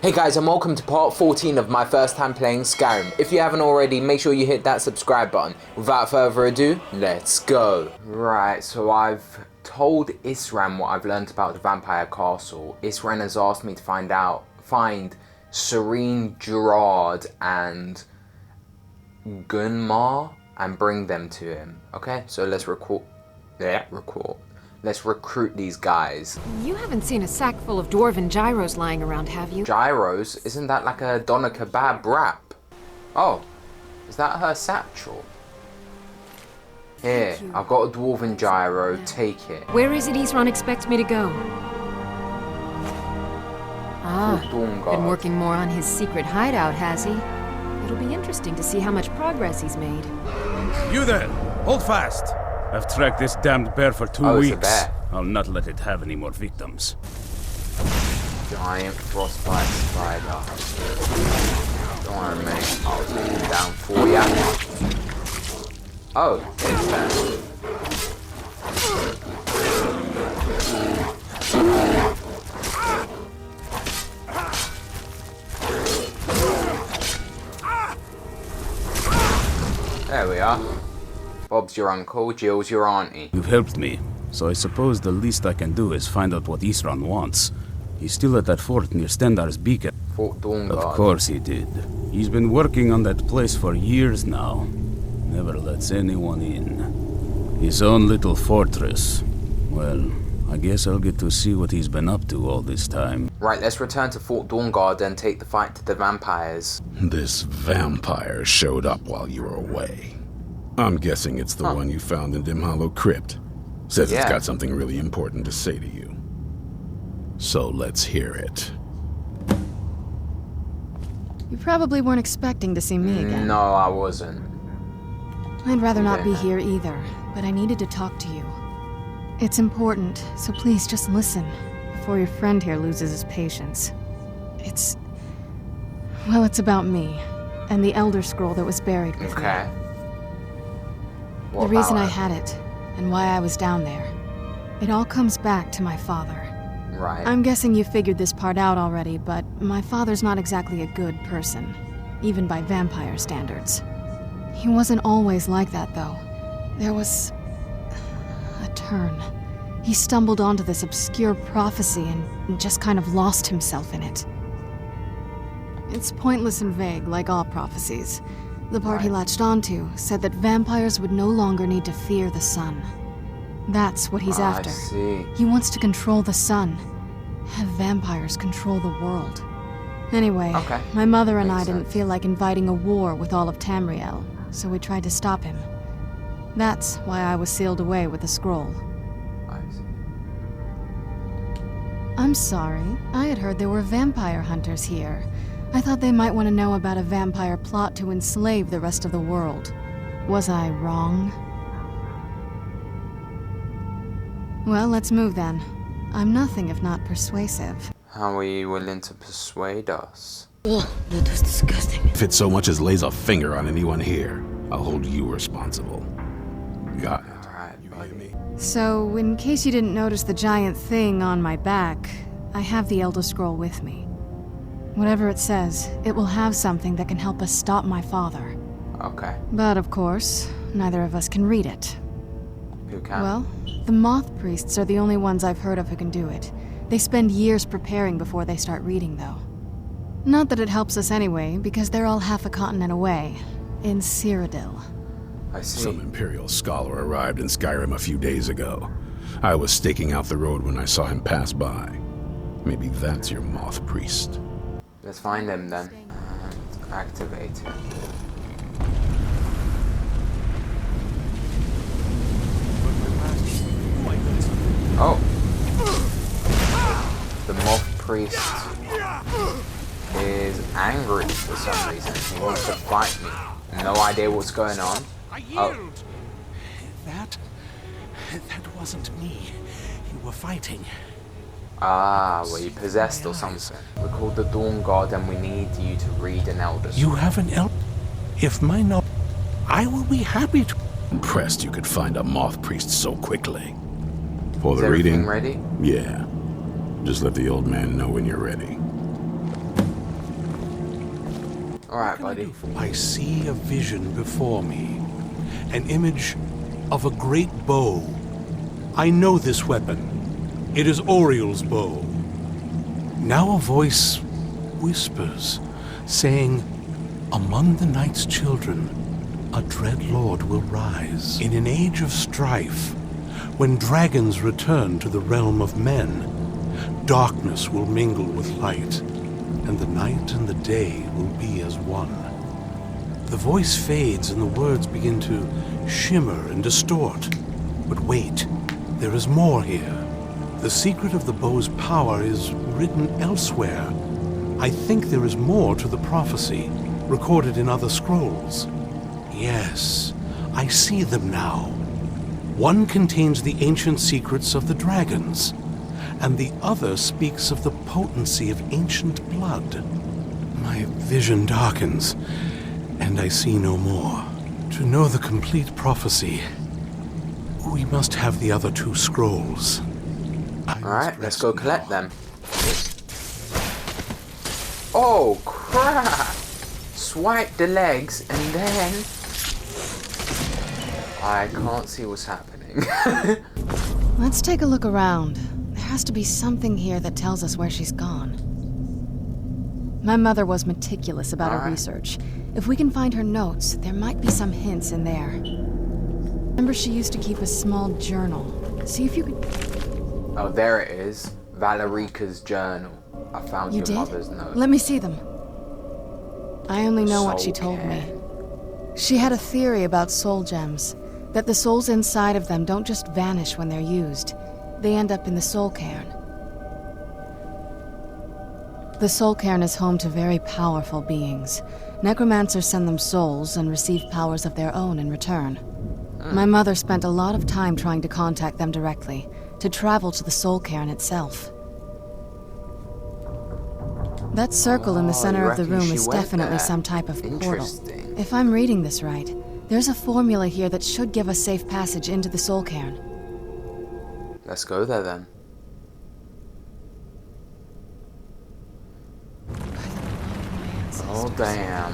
Hey guys, and welcome to part 14 of my first time playing Skyrim. If you haven't already, make sure you hit that subscribe button. Without further ado, let's go. Right, so I've told Esen what I've learned about the vampire castle. Esen has asked me to find Serene Gerard and Gunmar and bring them to him. Okay, so let's Let's recruit these guys. You haven't seen a sack full of dwarven gyros lying around, have you? Gyros? Isn't that like a doner kebab wrap? Oh, is that her satchel? Here, I've got a dwarven gyro, take it. Where is it Esen expects me to go? Dawnguard. Been working more on his secret hideout, has he? It'll be interesting to see how much progress he's made. You there! Hold fast! I've tracked this damned bear for 2 Oh, weeks. it's a bear. I'll not let it have any more victims. Giant frostbite spider. Don't worry, mate. I'll take him down for ya. Oh, it's there. There we are. Bob's your uncle, Jill's your auntie. You've helped me, so I suppose the least I can do is find out what Esen wants. He's still at that fort near Stendar's beacon. Fort Dawnguard. Of course he did. He's been working on that place for years now. Never lets anyone in. His own little fortress. Well, I guess I'll get to see what he's been up to all this time. Right, let's return to Fort Dawnguard and take the fight to the vampires. This vampire showed up while you were away. I'm guessing it's the one you found in Dim Hollow Crypt. Says it's got something really important to say to you. So let's hear it. You probably weren't expecting to see me again. No, I wasn't. I'd rather not be here either, but I needed to talk to you. It's important, so please just listen before your friend here loses his patience. It's about me and the Elder Scroll that was buried with me. Okay. The reason I had it, and why I was down there, it all comes back to my father. Right. I'm guessing you figured this part out already, but my father's not exactly a good person, even by vampire standards. He wasn't always like that, though. There was a turn. He stumbled onto this obscure prophecy and just kind of lost himself in it. It's pointless and vague, like all prophecies. The part he latched onto said that vampires would no longer need to fear the sun. That's what he's after. I see. He wants to control the sun. Have vampires control the world. Anyway, my mother and I didn't feel like inviting a war with all of Tamriel, so we tried to stop him. That's why I was sealed away with the scroll. I see. I'm sorry. I had heard there were vampire hunters here. I thought they might want to know about a vampire plot to enslave the rest of the world. Was I wrong? Well, let's move then. I'm nothing if not persuasive. How are you willing to persuade us? Ugh, that was disgusting. If it so much as lays a finger on anyone here, I'll hold you responsible. Got it. Alright, buddy. So, in case you didn't notice the giant thing on my back, I have the Elder Scroll with me. Whatever it says, it will have something that can help us stop my father. Okay. But of course, neither of us can read it. Who can? Well, the moth priests are the only ones I've heard of who can do it. They spend years preparing before they start reading, though. Not that it helps us anyway, because they're all half a continent away, in Cyrodiil. I see. Some Imperial scholar arrived in Skyrim a few days ago. I was staking out the road when I saw him pass by. Maybe that's your moth priest. Let's find him then. And activate it. Oh. The moth priest is angry for some reason. He wants to fight me. No idea what's going on. Oh. That wasn't me. You were fighting. Ah, were you possessed or something? We're called the Dawnguard and we need you to read an Elder Scroll. You have an If my knowledge, I will be happy to. Impressed you could find a moth priest so quickly. For Is the everything reading? ready? Yeah. Just let the old man know when you're ready. Alright, buddy. I see a vision before me. An image of a great bow. I know this weapon. It is Oriel's bow. Now a voice whispers, saying, among the night's children, a dread lord will rise. In an age of strife, when dragons return to the realm of men, darkness will mingle with light, and the night and the day will be as one. The voice fades and the words begin to shimmer and distort. But wait, there is more here. The secret of the bow's power is written elsewhere. I think there is more to the prophecy, recorded in other scrolls. Yes, I see them now. One contains the ancient secrets of the dragons, and the other speaks of the potency of ancient blood. My vision darkens, and I see no more. To know the complete prophecy, we must have the other two scrolls. Alright, let's go collect them. Oh, crap! Swipe the legs and then... I can't see what's happening. Let's take a look around. There has to be something here that tells us where she's gone. My mother was meticulous about her research. If we can find her notes, there might be some hints in there. Remember, she used to keep a small journal. See if you could... Oh, there it is. Valerica's journal. I found You your did? mother's notes. Let me see them. I only know what she told me. She had a theory about soul gems. That the souls inside of them don't just vanish when they're used. They end up in the soul cairn. The soul cairn is home to very powerful beings. Necromancers send them souls and receive powers of their own in return. My mother spent a lot of time trying to contact them directly, to travel to the soul cairn itself. That circle in the center of the room is definitely some type of portal. If I'm reading this right, there's a formula here that should give us safe passage into the soul cairn. Let's go there then. Oh, damn.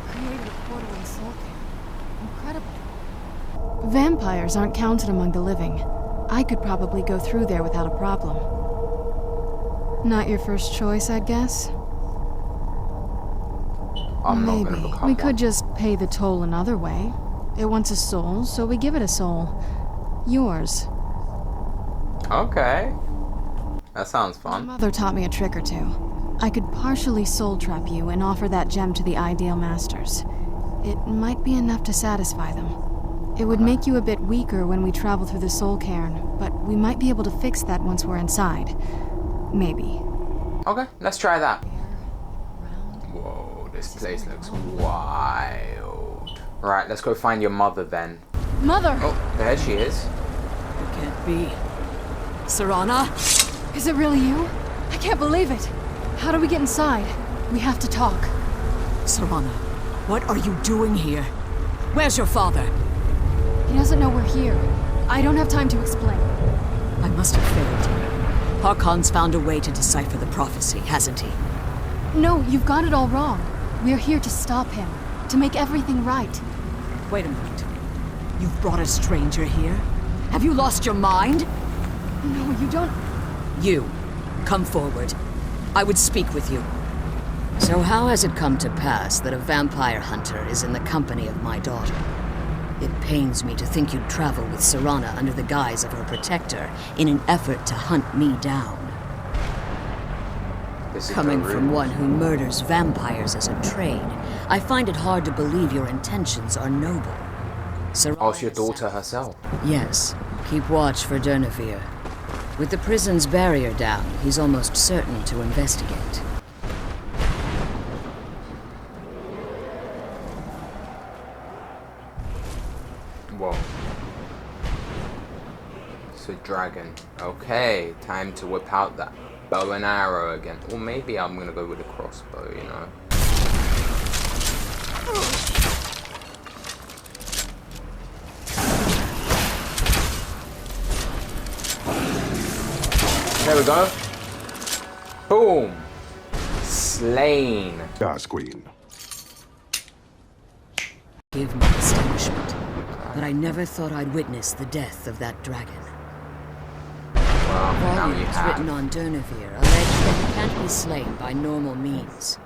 Created a portal in the soul cairn. Incredible. Vampires aren't counted among the living. I could probably go through there without a problem. Not your first choice, I'd guess? I'm not Maybe. gonna become We could one. just pay the toll another way. It wants a soul, so we give it a soul. Yours. Okay. That sounds My fun. mother taught me a trick or two. I could partially soul trap you and offer that gem to the ideal masters. It might be enough to satisfy them. It would make you a bit weaker when we travel through the soul cairn, but we might be able to fix that once we're inside. Maybe. Okay, let's try that. Whoa, this place looks wild. Right, let's go find your mother then. Mother! Oh, there she is. It can't be. Serana? Is it really you? I can't believe it. How do we get inside? We have to talk. Serana, what are you doing here? Where's your father? He doesn't know we're here. I don't have time to explain. I must have failed. Harkon's found a way to decipher the prophecy, hasn't he? No, you've got it all wrong. We're here to stop him. To make everything right. Wait a minute. You've brought a stranger here? Have you lost your mind? No, you don't... You, come forward. I would speak with you. So how has it come to pass that a vampire hunter is in the company of my daughter? It pains me to think you'd travel with Serana under the guise of her protector in an effort to hunt me down. This is Coming the from room. one who murders vampires as a trade, I find it hard to believe your intentions are noble. Oh, it's your daughter herself. Yes, keep watch for Durnevere. With the prison's barrier down, he's almost certain to investigate. Whoa. It's a dragon. Okay, time to whip out that bow and arrow again. Or maybe I'm gonna go with a crossbow, you know. There we go. Boom. Slain. Yes, Queen. Give me astonishment, but I never thought I'd witness the death of that dragon. Well, now you Volumes have. written on Durnevere allege that he can't be slain by normal means.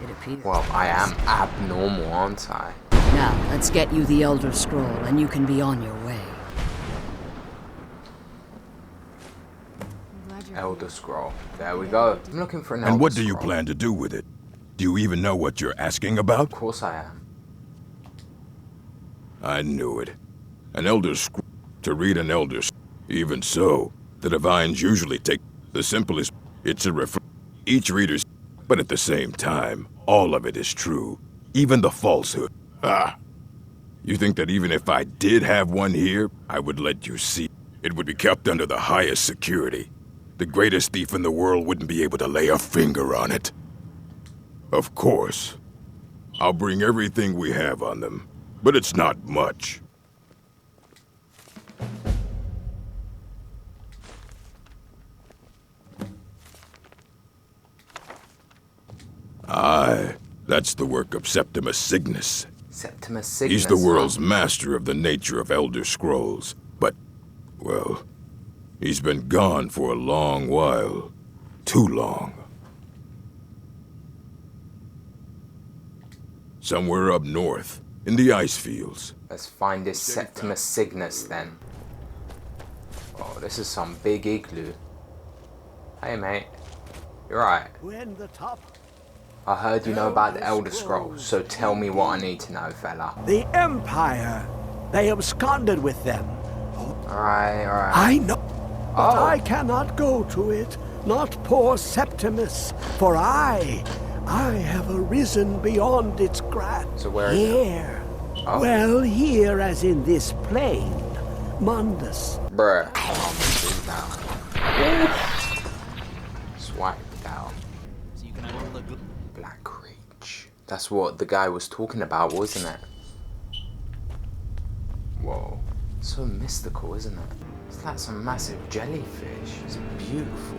It appears. Well, I am abnormal, aren't I? Now, let's get you the Elder Scroll, and you can be on your way. Elder Scroll. There we go. I'm looking for an Elder And what do you Scroll. plan to do with it? Do you even know what you're asking about? Of course I am. I knew it. An Elder Scroll. To read an Elder Scroll. Even so, the Divines usually take the simplest. It's a each reader's. But at the same time, all of it is true. Even the falsehood. Ah. You think that even if I did have one here, I would let you see? It would be kept under the highest security. The greatest thief in the world wouldn't be able to lay a finger on it. Of course. I'll bring everything we have on them, but it's not much. Aye, that's the work of Septimus Cygnus. Septimus Cygnus. He's the world's master of the nature of Elder Scrolls, but, well, he's been gone for a long while. Too long. Somewhere up north, in the ice fields. Let's find this Septimus Cygnus then. Oh, this is some big igloo. Hey mate, you're right. When the top. I heard you know about the Elder Scrolls, so tell me what I need to know, fella. The Empire. They absconded with them. Alright. I know, but I cannot go to it. Not poor Septimus, for I have arisen beyond its grasp. So where is it? Here. Oh. Well, here as in this plane. Mundus. Bruh. Down. Swipe down. Black Reach. That's what the guy was talking about, wasn't it? Whoa. So mystical, isn't it? It's like some massive jellyfish. It's beautiful.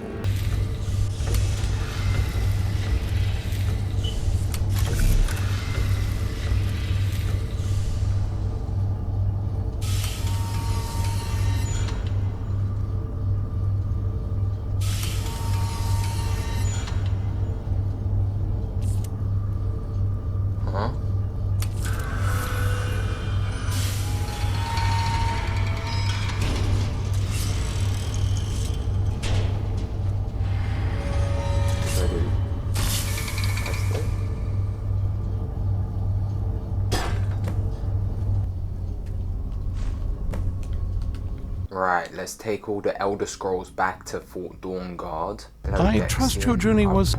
Right, let's take all the Elder Scrolls back to Fort Dawnguard. I trust your journey was...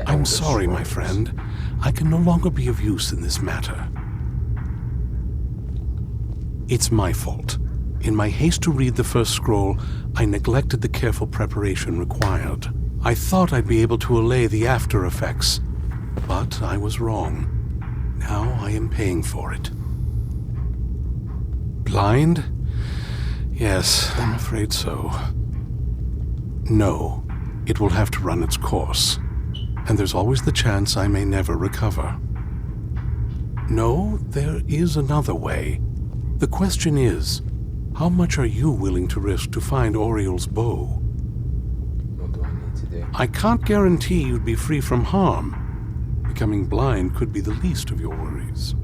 I'm sorry, my friend. I can no longer be of use in this matter. It's my fault. In my haste to read the first scroll, I neglected the careful preparation required. I thought I'd be able to allay the after effects, but I was wrong. Now I am paying for it. Blind? Yes, I'm afraid so. No, it will have to run its course, and there's always the chance I may never recover. No, there is another way. The question is, how much are you willing to risk to find Oriel's bow? What do I need to do? I can't guarantee you'd be free from harm. Becoming blind could be the least of your worries.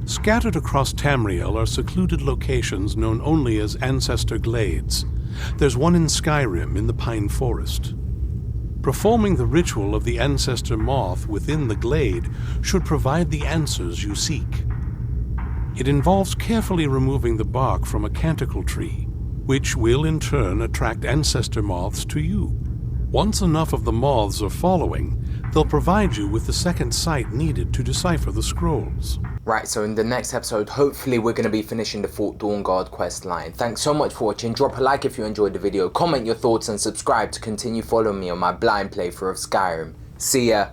Scattered across Tamriel are secluded locations known only as Ancestor Glades. There's one in Skyrim in the Pine Forest. Performing the ritual of the Ancestor Moth within the glade should provide the answers you seek. It involves carefully removing the bark from a canticle tree, which will in turn attract Ancestor Moths to you. Once enough of the moths are following, they'll provide you with the second sight needed to decipher the scrolls. Right, so in the next episode, hopefully we're going to be finishing the Fort Dawnguard quest line. Thanks so much for watching. Drop a like if you enjoyed the video, comment your thoughts and subscribe to continue following me on my blind playthrough of Skyrim. See ya!